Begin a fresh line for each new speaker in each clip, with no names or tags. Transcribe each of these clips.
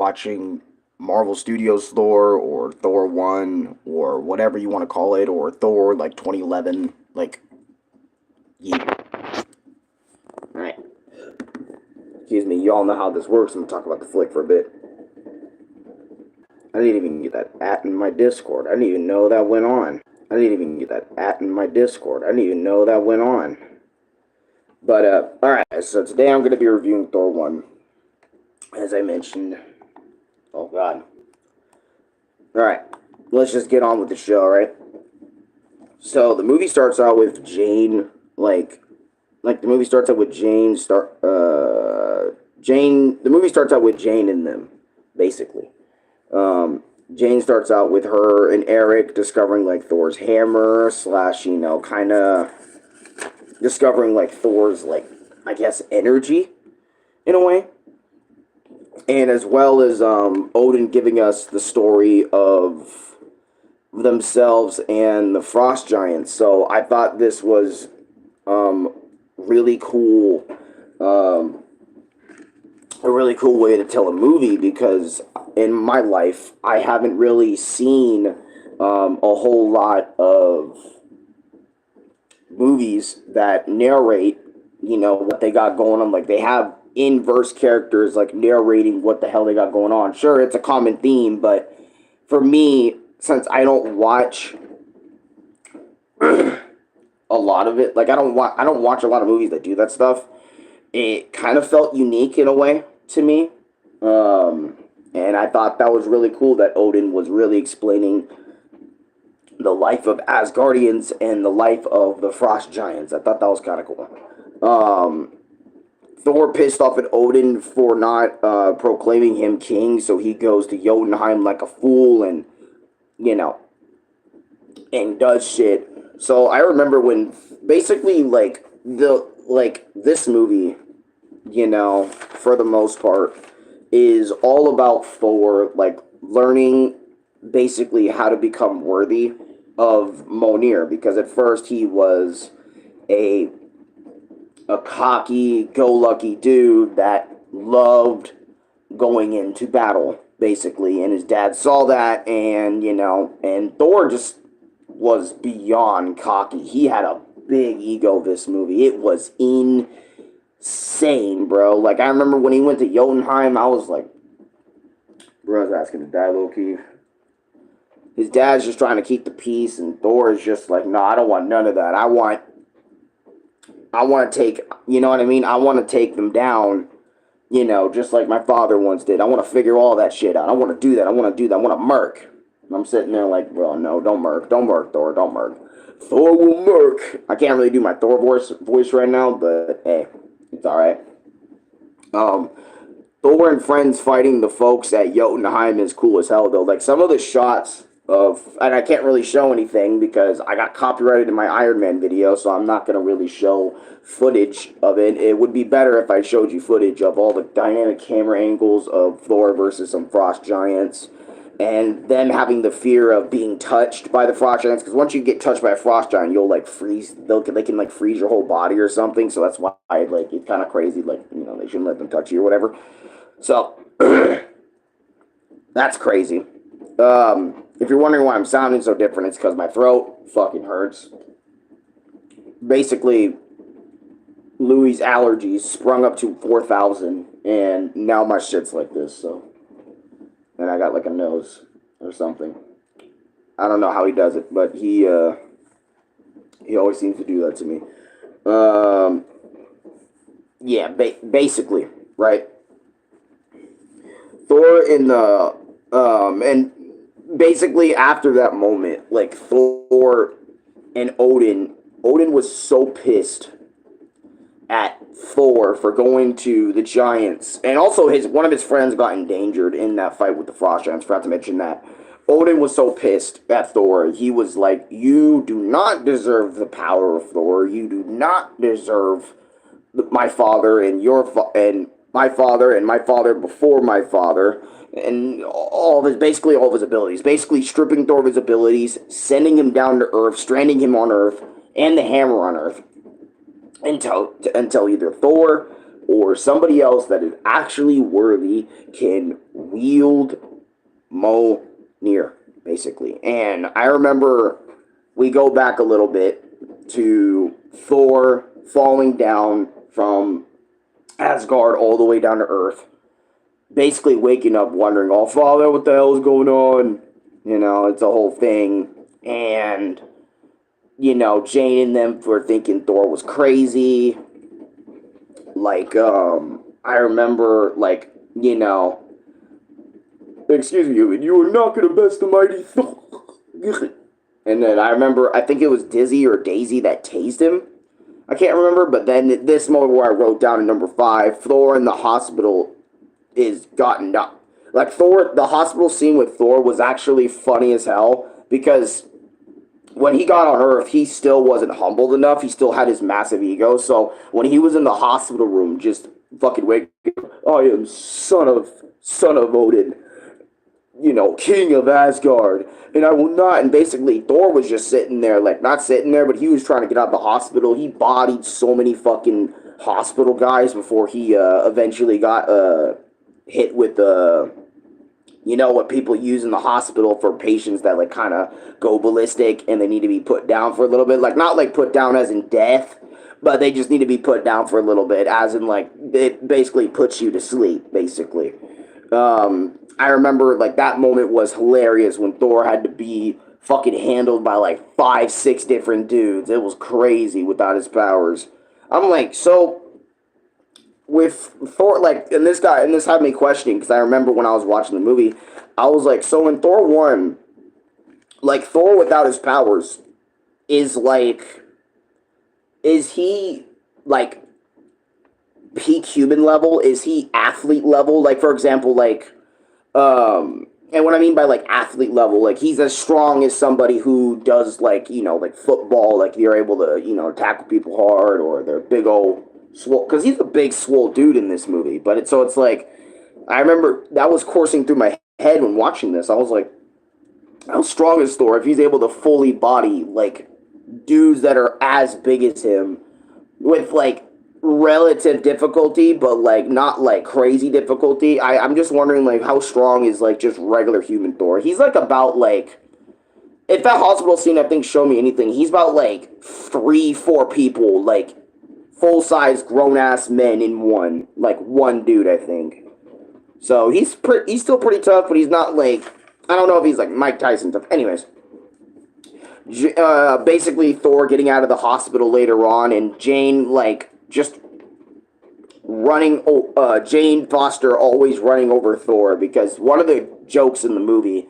watching Marvel Studios Thor or Thor 1 or whatever you want to call it, or Thor like 2011. Like, yeah. Alright. Excuse me, y'all know how this works. I'm gonna talk about the flick for a bit. I didn't even get that at in my Discord. I didn't even know that went on. I didn't even get that at in my Discord. I didn't even know that went on. But, alright, so today I'm going to be reviewing Thor 1. As I mentioned. Oh, God. Alright, let's just get on with the show, right? So, the movie starts out with Jane, the movie starts out with Jane, the movie starts out with Jane and them, basically. Jane starts out with her and Eric discovering, like, Thor's hammer, slash, you know, kind of discovering, like, Thor's, like, I guess, energy, in a way. And as well as, Odin giving us the story of themselves and the Frost Giants. So I thought this was, really cool, a really cool way to tell a movie, because in my life I haven't really seen a whole lot of movies that narrate, you know, what they got going on. Like, they have inverse characters, like, narrating what the hell they got going on. Sure, it's a common theme, but for me, since I don't watch a lot of it, like, I don't watch a lot of movies that do that stuff, it kind of felt unique in a way to me. And I thought that was really cool that Odin was really explaining the life of Asgardians and the life of the Frost Giants. I thought that was kind of cool. Thor pissed off at Odin for not proclaiming him king, so he goes to Jotunheim like a fool and, you know, and does shit. So I remember when, basically, like, this movie, you know, for the most part, is all about Thor, like, learning basically how to become worthy of Mjolnir, because at first he was a cocky, go-lucky dude that loved going into battle, basically, and his dad saw that, and, you know, and Thor just was beyond cocky. He had a big ego this movie. It was insane, bro. Like, I remember when he went to Jotunheim, I was like, bro's asking to die low-key. His dad's just trying to keep the peace, and Thor is just like, no, I don't want none of that. I want to take, you know what I mean? I want to take them down, you know, just like my father once did. I want to figure all that shit out. I want to do that. I want to do that. I want to murk. And I'm sitting there like, well, no, don't murk. Don't murk, Thor. Don't murk. Thor will murk. I can't really do my Thor voice right now, but hey, it's all right. Thor and friends fighting the folks at Jotunheim is cool as hell, though. Like, some of the shots of, and I can't really show anything because I got copyrighted in my Iron Man video, so I'm not going to really show footage of it. It would be better if I showed you footage of all the dynamic camera angles of Thor versus some Frost Giants, and them having the fear of being touched by the Frost Giants, because once you get touched by a Frost Giant, you'll, like, freeze, they can, like, freeze your whole body or something, so that's why, like, it's kind of crazy, like, you know, they shouldn't let them touch you or whatever. So, that's crazy. If you're wondering why I'm sounding so different, it's because my throat fucking hurts. Basically, Louis' allergies sprung up to 4,000, and now my shit's like this, so. And I got like a nose or something. I don't know how he does it, but he always seems to do that to me. Yeah, basically, right? Thor in the, and basically after that moment, like, Thor and Odin was so pissed at Thor for going to the Giants, and also one of his friends got endangered in that fight with the Frost Giants. Forgot to mention that. Odin was so pissed at Thor. He was like, you do not deserve the power of Thor. You do not deserve my father and my father and my father before my father, and basically all of his abilities. Basically stripping Thor of his abilities, sending him down to Earth, stranding him on Earth, and the hammer on Earth, until either Thor or somebody else that is actually worthy can wield Mjolnir, basically. And I remember we go back a little bit to Thor falling down from Asgard all the way down to Earth, basically waking up wondering, oh, Father, what the hell is going on? You know, it's a whole thing. And, you know, Jane and them were thinking Thor was crazy. Like, I remember, like, you know, excuse me, you are not going to best the mighty Thor. And then I remember, I think it was Dizzy or Daisy that tased him. I can't remember, but then this moment where I wrote down in number 5, Thor in the hospital is gotten up. Like, Thor, the hospital scene with Thor was actually funny as hell, because when he got on Earth, he still wasn't humbled enough. He still had his massive ego. So when he was in the hospital room, just fucking waking up, I am son of Odin, you know, king of Asgard, and I will not. And basically, Thor was just sitting there, like, not sitting there, but he was trying to get out of the hospital. He bodied so many fucking hospital guys before he eventually got hit with you know, what people use in the hospital for patients that, like, kind of go ballistic and they need to be put down for a little bit. Like, not, like, put down as in death, but they just need to be put down for a little bit, as in, like, it basically puts you to sleep, basically. I remember, like, that moment was hilarious when Thor had to be fucking handled by, like, 5, 6 different dudes. It was crazy without his powers. I'm like, so with Thor, like, and this had me questioning, because I remember when I was watching the movie, I was like, so in Thor 1, like, Thor without his powers is, like, is he, like, peak human level? Is he athlete level? Like, for example, like, and what I mean by, like, athlete level, like, he's as strong as somebody who does, like, you know, like, football, like, you're able to, you know, tackle people hard, or they're big old swole, because he's a big swole dude in this movie. But it's like, I remember that was coursing through my head when watching this. I was like, how strong is Thor if he's able to fully body, like, dudes that are as big as him with, like, relative difficulty, but, like, not, like, crazy difficulty. I'm just wondering, like, how strong is, like, just regular human Thor? He's, like, about, like, if that hospital scene, I think, showed me anything, he's about, like, 3, 4 people, like, full-size grown-ass men in one dude, I think. So he's still pretty tough, but he's not, like, I don't know if he's, like, Mike Tyson tough. Anyways, basically Thor getting out of the hospital later on, and Jane, like, just running, Jane Foster always running over Thor, because one of the jokes in the movie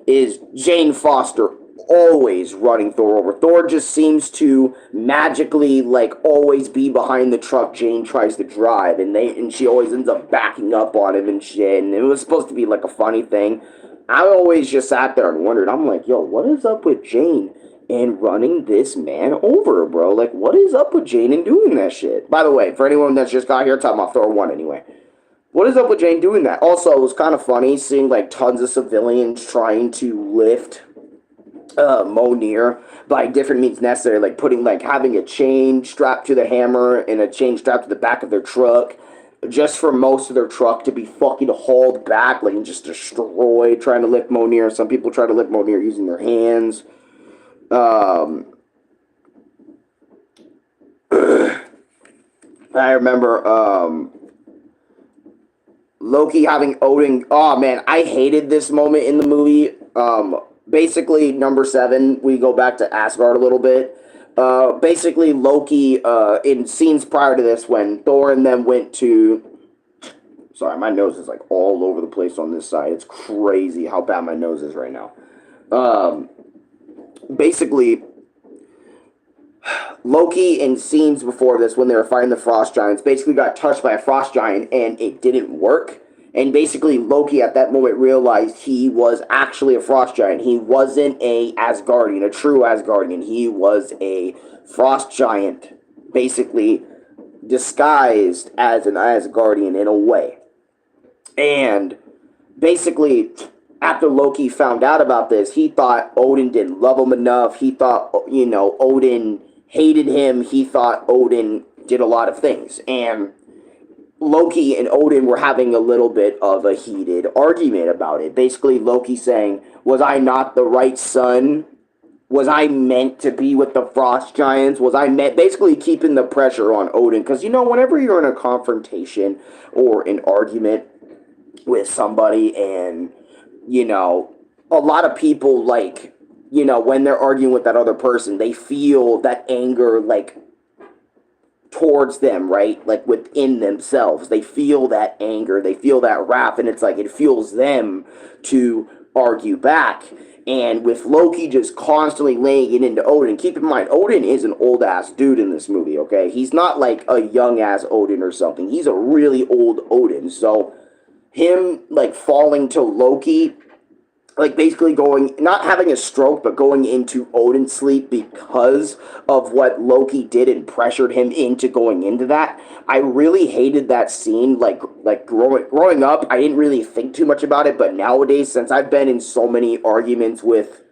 is Jane Foster always running Thor over. Thor just seems to magically, like, always be behind the truck Jane tries to drive, and she always ends up backing up on him and shit, and it was supposed to be, like, a funny thing. I always just sat there and wondered, I'm like, yo, what is up with Jane and running this man over, bro? Like, what is up with Jane and doing that shit? By the way, for anyone that's just got here, talking about Thor 1 anyway. What is up with Jane doing that? Also, it was kind of funny seeing, like, tons of civilians trying to lift Mjolnir by different means necessary, like having a chain strapped to the hammer and a chain strapped to the back of their truck, just for most of their truck to be fucking hauled back, like, and just destroyed, trying to lift Mjolnir. Some people try to lift Mjolnir using their hands. I remember Loki having Odin. Oh man, I hated this moment in the movie. Basically, number 7, we go back to Asgard a little bit. Basically, Loki, in scenes prior to this, when Thor and them went to... Sorry, my nose is, like, all over the place on this side. It's crazy how bad my nose is right now. Basically, Loki, in scenes before this, when they were fighting the Frost Giants, basically got touched by a Frost Giant, and it didn't work. And basically, Loki at that moment realized he was actually a Frost Giant. He wasn't a Asgardian, a true Asgardian. He was a Frost Giant, basically disguised as an Asgardian in a way. And basically, after Loki found out about this, he thought Odin didn't love him enough. He thought, you know, Odin hated him. He thought Odin did a lot of things. And Loki and Odin were having a little bit of a heated argument about it. Basically, Loki saying, "Was I not the right son? Was I meant to be with the Frost Giants? Was I meant?" Basically, keeping the pressure on Odin, because whenever you're in a confrontation or an argument with somebody, and a lot of people, like, when they're arguing with that other person, they feel that anger, like, towards them, right? Like, within themselves. They feel that anger, they feel that wrath, and it's like it fuels them to argue back. And with Loki just constantly laying it into Odin, keep in mind, Odin is an old ass dude in this movie, okay? He's not like a young ass Odin or something. He's a really old Odin. So, him, like, falling to Loki, like, basically going, not having a stroke, but going into Odin's sleep because of what Loki did and pressured him into going into that. I really hated that scene. Like growing up, I didn't really think too much about it, but nowadays, since I've been in so many arguments with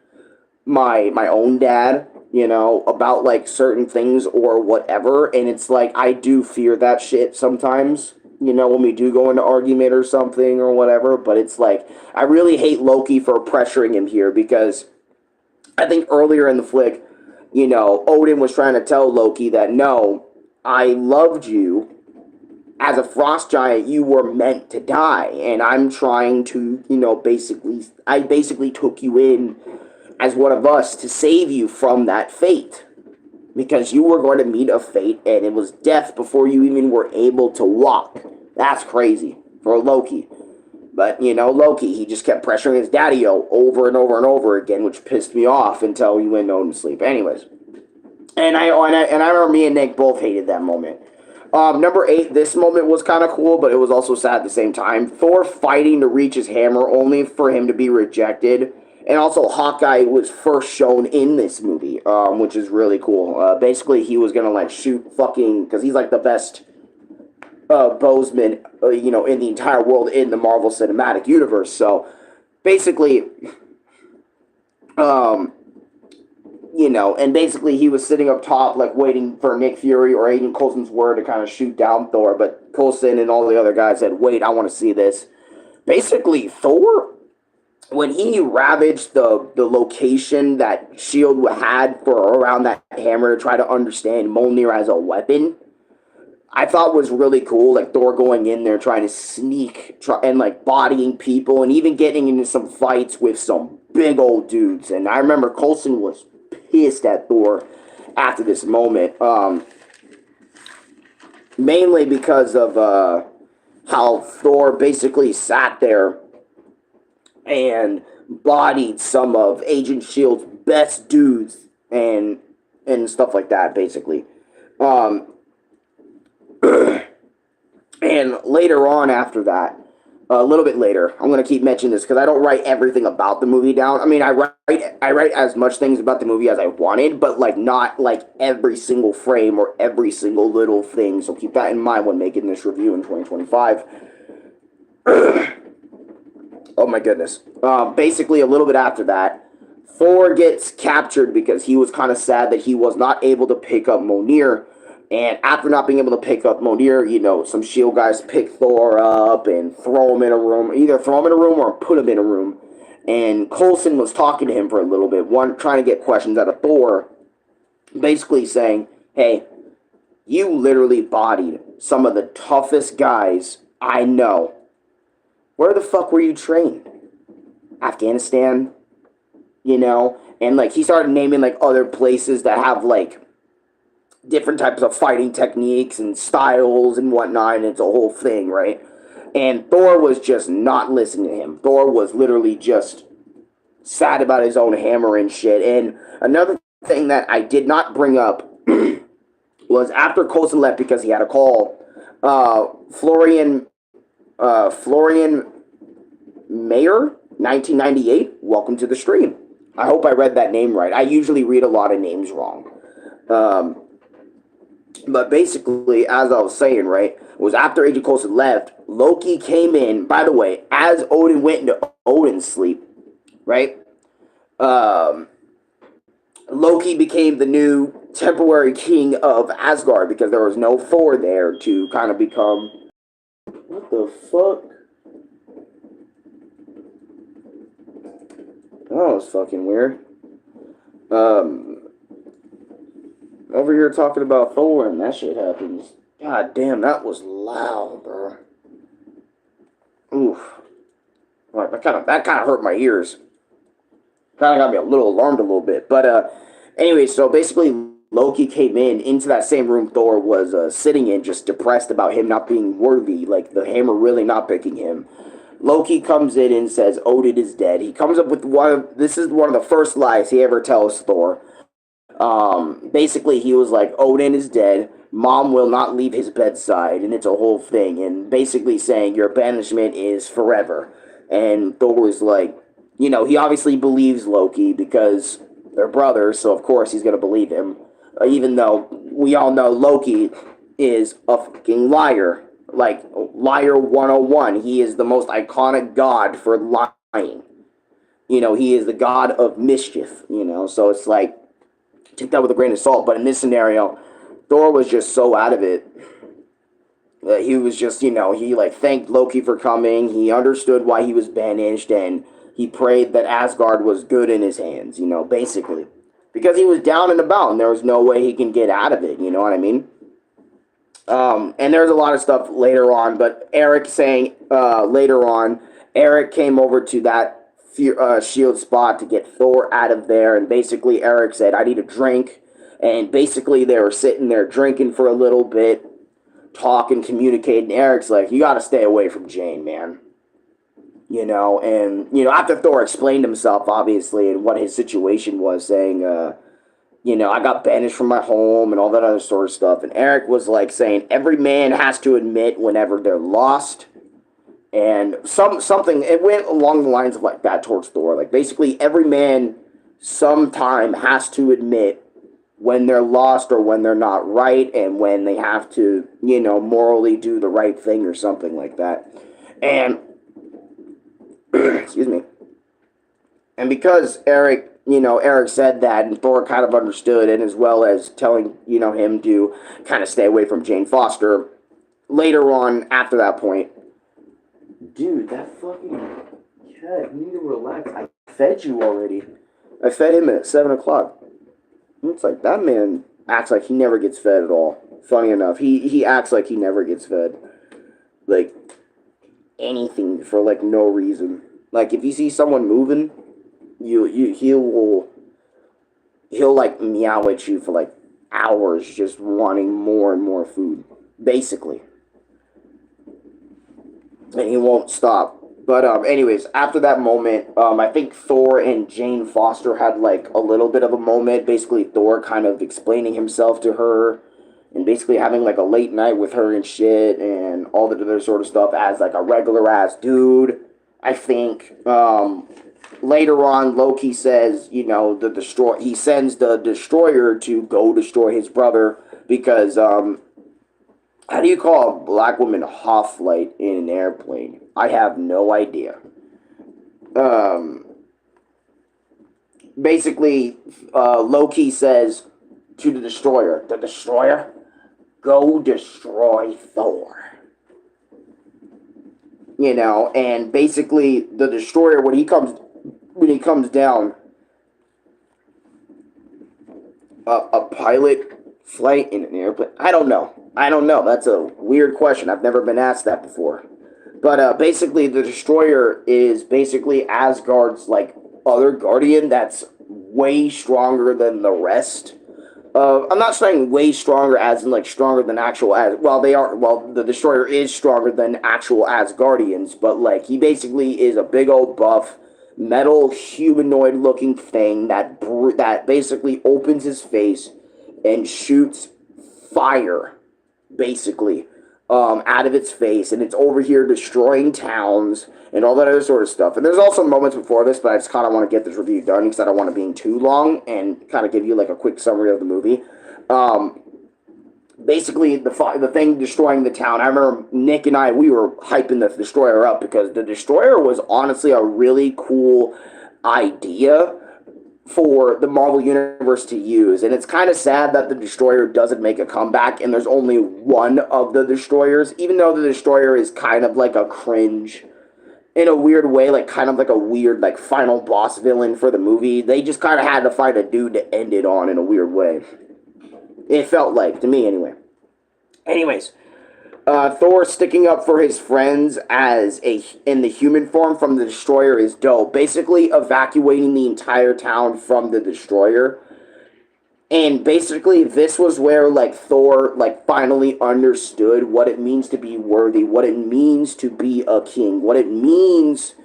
my own dad, about, like, certain things or whatever, and it's like I do fear that shit sometimes, when we do go into argument or something or whatever. But it's like I really hate Loki for pressuring him here, because I think earlier in the flick, Odin was trying to tell Loki that, no, I loved you. As a frost giant, you were meant to die, and I'm trying to, I basically took you in as one of us to save you from that fate, because you were going to meet a fate, and it was death before you even were able to walk. That's crazy for Loki. But, Loki, he just kept pressuring his daddy-o over and over and over again, which pissed me off until he went to sleep. Anyways. And I remember me and Nick both hated that moment. Number 8, this moment was kind of cool, but it was also sad at the same time. Thor fighting to reach his hammer, only for him to be rejected. And also, Hawkeye was first shown in this movie, which is really cool. Basically, he was going to, like, shoot fucking, because he's, like, the best bowsman, in the entire world in the Marvel Cinematic Universe. So, basically, and basically he was sitting up top, like, waiting for Nick Fury or Agent Coulson's word to kind of shoot down Thor, but Coulson and all the other guys said, wait, I want to see this. Basically, Thor, when he ravaged the location that S.H.I.E.L.D. had for around that hammer to try to understand Mjolnir as a weapon, I thought was really cool. Like, Thor going in there trying to sneak and, like, bodying people and even getting into some fights with some big old dudes. And I remember Coulson was pissed at Thor after this moment, mainly because of how Thor basically sat there and bodied some of Agent S.H.I.E.L.D.'s best dudes and stuff like that, basically. And later on after that, a little bit later, I'm going to keep mentioning this because I don't write everything about the movie down. I mean, I write as much things about the movie as I wanted, but, like, not, like, every single frame or every single little thing. So keep that in mind when making this review in 2025. Oh my goodness. Basically, a little bit after that, Thor gets captured because he was kind of sad that he was not able to pick up Mjolnir. And after not being able to pick up Mjolnir, some S.H.I.E.L.D. guys pick Thor up and throw him in a room. Either throw him in a room or put him in a room. And Coulson was talking to him for a little bit, trying to get questions out of Thor, basically saying, hey, you literally bodied some of the toughest guys I know. Where the fuck were you trained? Afghanistan, And, like, he started naming, like, other places that have, like, different types of fighting techniques and styles and whatnot, and it's a whole thing, right? And Thor was just not listening to him. Thor was literally just sad about his own hammer and shit. And another thing that I did not bring up was after Coulson left because he had a call, Florian Mayer, 1998, welcome to the stream. I hope I read that name right. I usually read a lot of names wrong. But basically, as I was saying, right, was after Agent Coulson left, Loki came in. By the way, as Odin went into Odin's sleep, right, Loki became the new temporary king of Asgard because there was no Thor there to kind of become What the fuck? That was fucking weird. Um, Over here talking about Thor and that shit happens. God damn, that was loud, bro. Oof. Like, that kind of hurt my ears. Kind of got me a little alarmed a little bit. But anyway, so basically Loki came into that same room Thor was sitting in, just depressed about him not being worthy, like the hammer really not picking him. Loki comes in and says Odin is dead. He comes up with this is one of the first lies he ever tells Thor. Basically he was like, Odin is dead. Mom will not leave his bedside, and it's a whole thing. And basically saying your banishment is forever. And Thor was like, he obviously believes Loki because they're brothers, so of course he's gonna believe him. Even though we all know Loki is a fucking liar. Like, liar 101. He is the most iconic god for lying. He is the god of mischief, so it's like, take that with a grain of salt. But in this scenario, Thor was just so out of it. He was just, he like thanked Loki for coming. He understood why he was banished, and he prayed that Asgard was good in his hands, basically. Because he was down and about, and there was no way he can get out of it, you know what I mean? And there's a lot of stuff later on, but Eric saying later on, Eric came over to that shield spot to get Thor out of there, and basically Eric said, I need a drink. And basically they were sitting there drinking for a little bit, talking, communicating. Eric's like, you got to stay away from Jane, man. And after Thor explained himself, obviously, and what his situation was, saying, I got banished from my home and all that other sort of stuff. And Eric was like saying, every man has to admit whenever they're lost. And something, it went along the lines of like that towards Thor. Like, basically, every man sometime has to admit when they're lost or when they're not right, and when they have to, morally do the right thing or something like that. And, excuse me. And because Eric said that, and Thor kind of understood, and as well as telling, him to kind of stay away from Jane Foster, later on, after that point, dude, that fucking cat, you need to relax. I fed you already. I fed him at 7 o'clock. It's like, that man acts like he never gets fed at all. Funny enough, he acts like he never gets fed. Like, anything for, like, no reason. Like, if you see someone moving, he'll like meow at you for like hours, just wanting more and more food, basically, and he won't stop. But anyways, after that moment, I think Thor and Jane Foster had like a little bit of a moment. Basically, Thor kind of explaining himself to her, and basically having like a late night with her and shit, and all the other sort of stuff as like a regular ass dude. I think later on, Loki says, he sends the destroyer to go destroy his brother because, how do you call a black woman hoplite in an airplane? I have no idea. Basically, Loki says to the destroyer, go destroy Thor. And basically the destroyer, when he comes down, a pilot flight in an airplane. I don't know. That's a weird question. I've never been asked that before. But basically, the destroyer is basically Asgard's like other guardian that's way stronger than the rest. I'm not saying way stronger as in like stronger than actual as the destroyer is stronger than actual Asgardians, but like he basically is a big old buff metal humanoid looking thing that basically opens his face and shoots fire basically out of its face, and it's over here destroying towns and all that other sort of stuff. And there's also moments before this, but I just kind of want to get this review done because I don't want it being too long, and kind of give you like a quick summary of the movie. Basically, the thing destroying the town, I remember Nick and I, we were hyping the destroyer up because the destroyer was honestly a really cool idea. for the Marvel Universe to use. And it's kind of sad that the Destroyer doesn't make a comeback and there's only one of the Destroyers, even though the Destroyer is kind of like a cringe in a weird way, like kind of like a weird like final boss villain for the movie. They just kind of had to find a dude to end it on in a weird way. It felt like, to me anyway. Anyways, Thor sticking up for his friends in the human form from the Destroyer is dope. Basically evacuating the entire town from the Destroyer. And basically this was where like Thor like finally understood what it means to be worthy, what it means to be a king, what it means,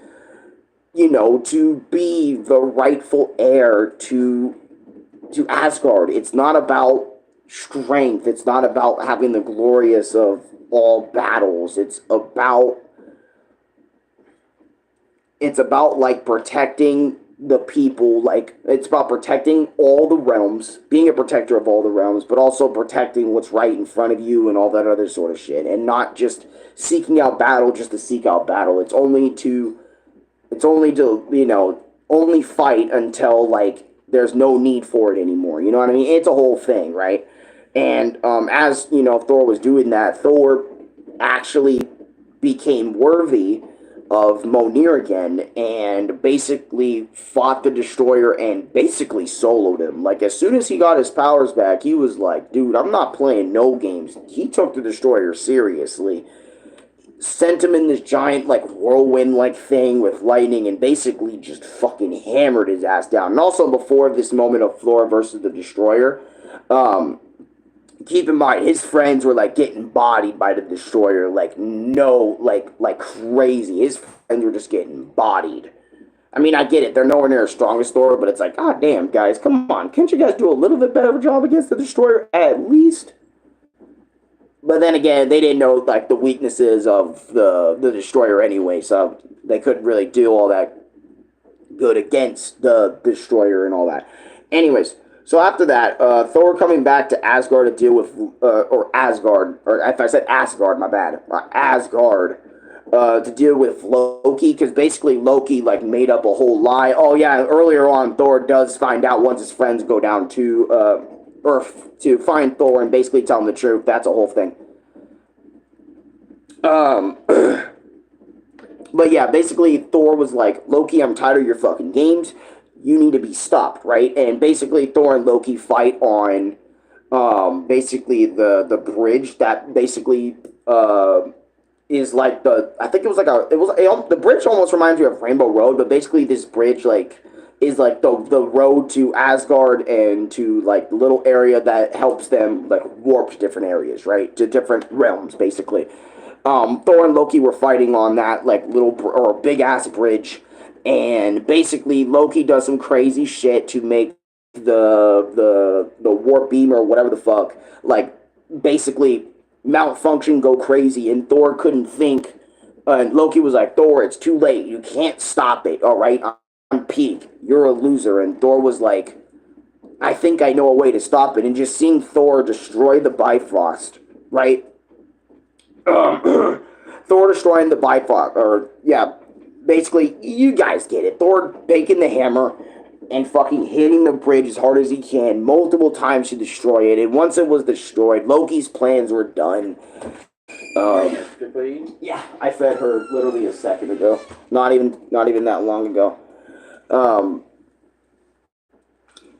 you know, to be the rightful heir to Asgard. It's not about strength. It's not about having the glorious of all battles. It's about like protecting the people. Like it's about protecting all the realms, being a protector of all the realms, but also protecting what's right in front of you and all that other sort of shit, and not just seeking out battle just to seek out battle. It's only to you know, only fight until like there's no need for it anymore. You know what I mean? It's a whole thing, right? And as you know, Thor was doing that, Thor actually became worthy of Mjolnir again, and basically fought the Destroyer and basically soloed him. Like as soon as he got his powers back, he was like, "Dude, I'm not playing no games." He took the Destroyer seriously. Sent him in this giant, like, whirlwind-like thing with lightning and basically just fucking hammered his ass down. And also, before this moment of Thor versus the Destroyer, keep in mind, his friends were, like, getting bodied by the Destroyer. Like, no, like crazy. His friends were just getting bodied. I mean, I get it. They're nowhere near as strong as Thor, but it's like, God damn, guys, come on. Can't you guys do a little bit better of a job against the Destroyer, at least? But then again, they didn't know like the weaknesses of the Destroyer anyway, so they couldn't really do all that good against the Destroyer and all that. Anyways, so after that, Thor coming back to Asgard to deal with, or Asgard, or if I said Asgard, my bad, Asgard, to deal with Loki, because basically Loki like made up a whole lie. Oh yeah, earlier on, Thor does find out once his friends go down to Earth to find Thor and basically tell him the truth. That's a whole thing. But yeah, basically Thor was like, Loki, I'm tired of your fucking games. You need to be stopped, right? And basically Thor and Loki fight on basically the bridge that basically is like I think it was like the bridge almost reminds me of Rainbow Road, but basically this bridge like is like the road to Asgard and to like the little area that helps them like warp to different areas, right? To different realms, basically. Thor and Loki were fighting on that like little or big ass bridge, and basically Loki does some crazy shit to make the warp beam or whatever the fuck like basically malfunction, go crazy, and Thor couldn't think. And Loki was like, Thor, it's too late. You can't stop it. All right, I'm peak. You're a loser. And Thor was like, I think I know a way to stop it. And just seeing Thor destroy the Bifrost, right? Thor destroying the Bifrost, or yeah, basically, you guys get it. Thor taking the hammer and fucking hitting the bridge as hard as he can multiple times to destroy it. And once it was destroyed, Loki's plans were done. Yeah, I fed her literally a second ago. Not even that long ago.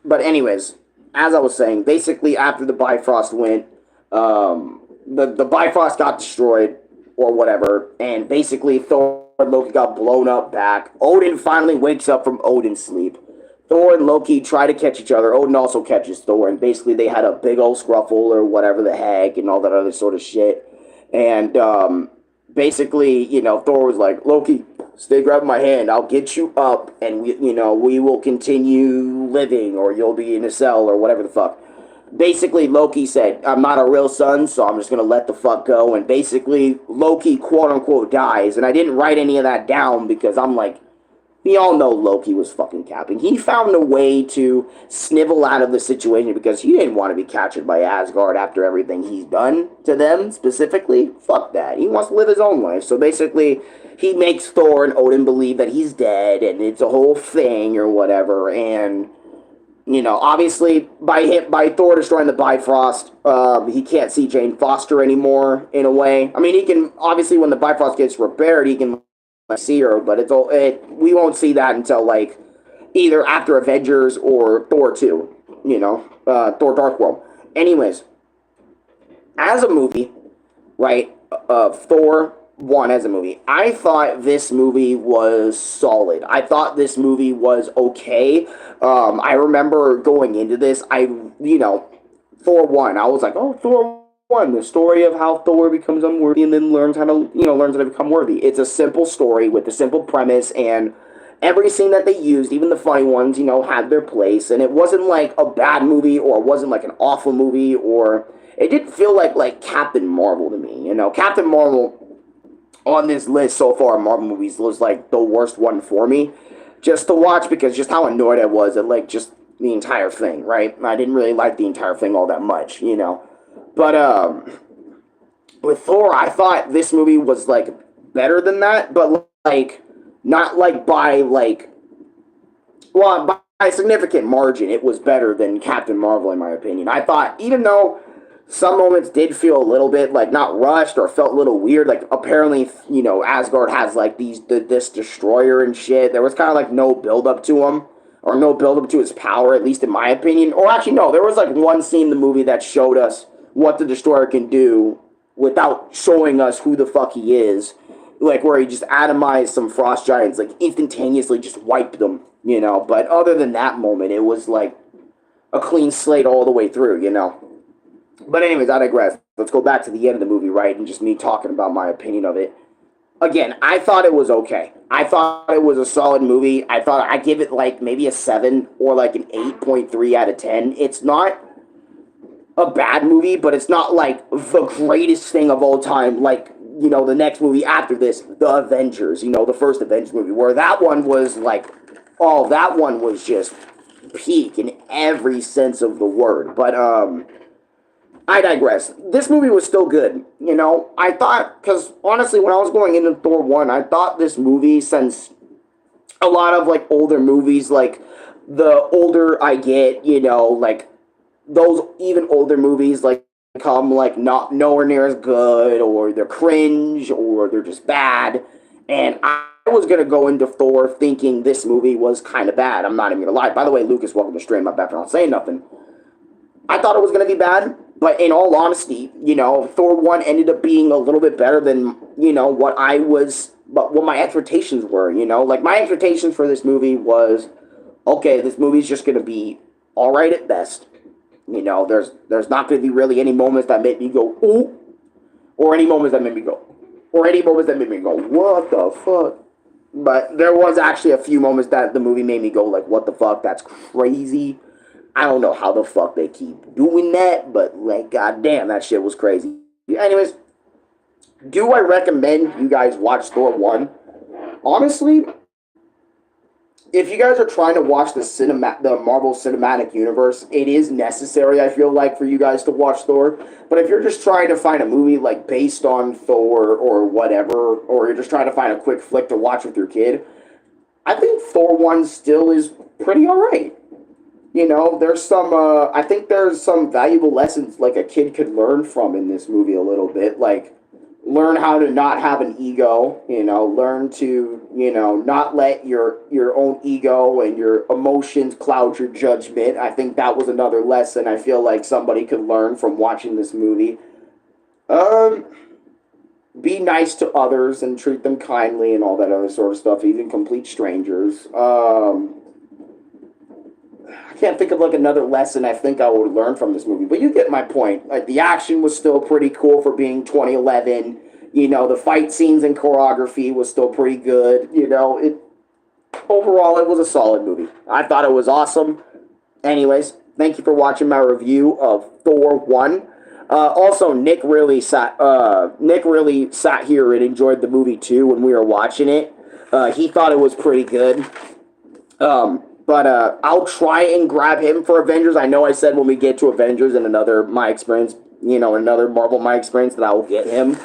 But anyways, as I was saying, basically after the Bifrost went, the Bifrost got destroyed or whatever, and basically Thor and Loki got blown up back. Odin finally wakes up from Odin's sleep. Thor and Loki try to catch each other. Odin also catches Thor, and basically they had a big old scruffle or whatever the heck and all that other sort of shit. And basically, you know, Thor was like, Loki, stay grabbing my hand. I'll get you up, and we will continue living, or you'll be in a cell, or whatever the fuck. Basically, Loki said, I'm not a real son, so I'm just going to let the fuck go. And basically, Loki, quote-unquote, dies. And I didn't write any of that down because I'm like, we all know Loki was fucking capping. He found a way to snivel out of the situation because he didn't want to be captured by Asgard after everything he's done to them, specifically. Fuck that. He wants to live his own life. So basically, he makes Thor and Odin believe that he's dead, and it's a whole thing or whatever. And Obviously by Thor destroying the Bifrost, he can't see Jane Foster anymore. In a way, I mean, he can obviously when the Bifrost gets repaired, he can see her, but we won't see that until like either after Avengers or Thor 2. Thor Dark World. Anyways, as a movie, right? Thor 1 as a movie. I thought this movie was solid. I thought this movie was okay. I remember going into this, Thor 1, I was like, oh, Thor 1, the story of how Thor becomes unworthy and then learns how to become worthy. It's a simple story with a simple premise, and every scene that they used, even the funny ones, had their place, and it wasn't like a bad movie, or it wasn't like an awful movie, or it didn't feel like Captain Marvel to me. Captain Marvel on this list so far, Marvel movies, was like the worst one for me, just to watch, because just how annoyed I was at like just the entire thing, right? I didn't really like the entire thing all that much, But with Thor, I thought this movie was like better than that, but like not like by like, well, by a significant margin, it was better than Captain Marvel in my opinion. I thought, even though some moments did feel a little bit like not rushed or felt a little weird, like apparently, Asgard has like this destroyer and shit. There was kind of like no build up to him, or no build up to his power, at least in my opinion. Or actually, no, there was like one scene in the movie that showed us what the destroyer can do without showing us who the fuck he is. Like where he just atomized some frost giants, like instantaneously just wiped them, But other than that moment, it was like a clean slate all the way through. But anyways, I digress. Let's go back to the end of the movie, right? And just me talking about my opinion of it. Again, I thought it was okay. I thought it was a solid movie. I thought I'd give it like maybe a 7 or like an 8.3 out of 10. It's not a bad movie, but it's not like the greatest thing of all time. Like, the next movie after this, The Avengers, the first Avengers movie, where that one was like, oh, that one was just peak in every sense of the word. But, I digress. This movie was still good, I thought, because honestly, when I was going into Thor 1, I thought this movie, since a lot of, like, older movies, like, the older I get, like, those even older movies, like, become, like, not nowhere near as good, or they're cringe, or they're just bad, and I was going to go into Thor thinking this movie was kind of bad. I'm not even going to lie. By the way, Lucas, welcome to Stream. My bad for not saying nothing. I thought it was going to be bad, but in all honesty, Thor 1 ended up being a little bit better than, what my expectations were, Like, my expectations for this movie was, okay, this movie's just going to be alright at best. There's not going to be really any moments that made me go, ooh, or any moments that made me go, what the fuck? But there was actually a few moments that the movie made me go, like, what the fuck, that's crazy. I don't know how the fuck they keep doing that, but, like, goddamn, that shit was crazy. Anyways, do I recommend you guys watch Thor 1? Honestly, if you guys are trying to watch the Marvel Cinematic Universe, it is necessary, I feel like, for you guys to watch Thor. But if you're just trying to find a movie, like, based on Thor or whatever, or you're just trying to find a quick flick to watch with your kid, I think Thor 1 still is pretty alright. There's some, I think there's some valuable lessons, like, a kid could learn from in this movie a little bit. Like, learn how to not have an ego, learn to, not let your own ego and your emotions cloud your judgment. I think that was another lesson I feel like somebody could learn from watching this movie. Be nice to others and treat them kindly and all that other sort of stuff, even complete strangers. I can't think of like another lesson I think I would learn from this movie, but you get my point. Like, the action was still pretty cool for being 2011. The fight scenes and choreography was still pretty good. Overall, it was a solid movie. I thought it was awesome. Anyways, thank you for watching my review of Thor 1. Also, Nick really sat here and enjoyed the movie too when we were watching it. He thought it was pretty good. But I'll try and grab him for Avengers. I know I said when we get to Avengers and another Marvel My Experience, that I will get him.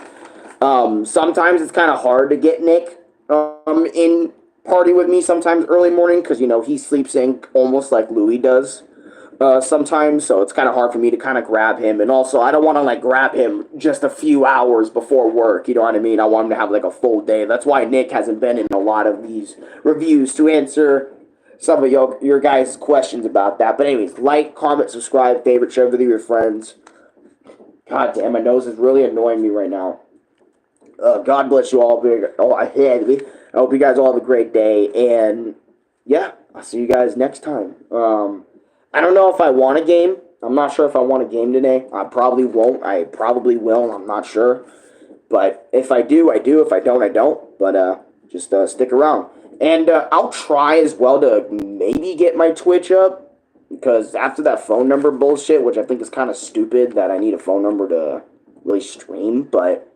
Sometimes it's kind of hard to get Nick in party with me sometimes early morning, because, he sleeps in almost like Louis does. sometimes, so it's kind of hard for me to kind of grab him. And also, I don't want to like grab him just a few hours before work. You know what I mean? I want him to have like a full day. That's why Nick hasn't been in a lot of these reviews to answer some of your guys' questions about that. But anyways, like, comment, subscribe, favorite, share with your friends. God damn, my nose is really annoying me right now. God bless you all. I hope you guys all have a great day. And yeah, I'll see you guys next time. I don't know if I want a game. I'm not sure if I want a game today. I probably won't. I probably will. I'm not sure. But if I do, I do. If I don't, I don't. But just stick around. And I'll try as well to maybe get my Twitch up. Because after that phone number bullshit, which I think is kind of stupid that I need a phone number to really stream. But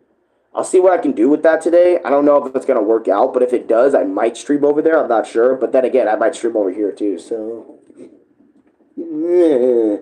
I'll see what I can do with that today. I don't know if it's going to work out. But if it does, I might stream over there. I'm not sure. But then again, I might stream over here too. So... yeah.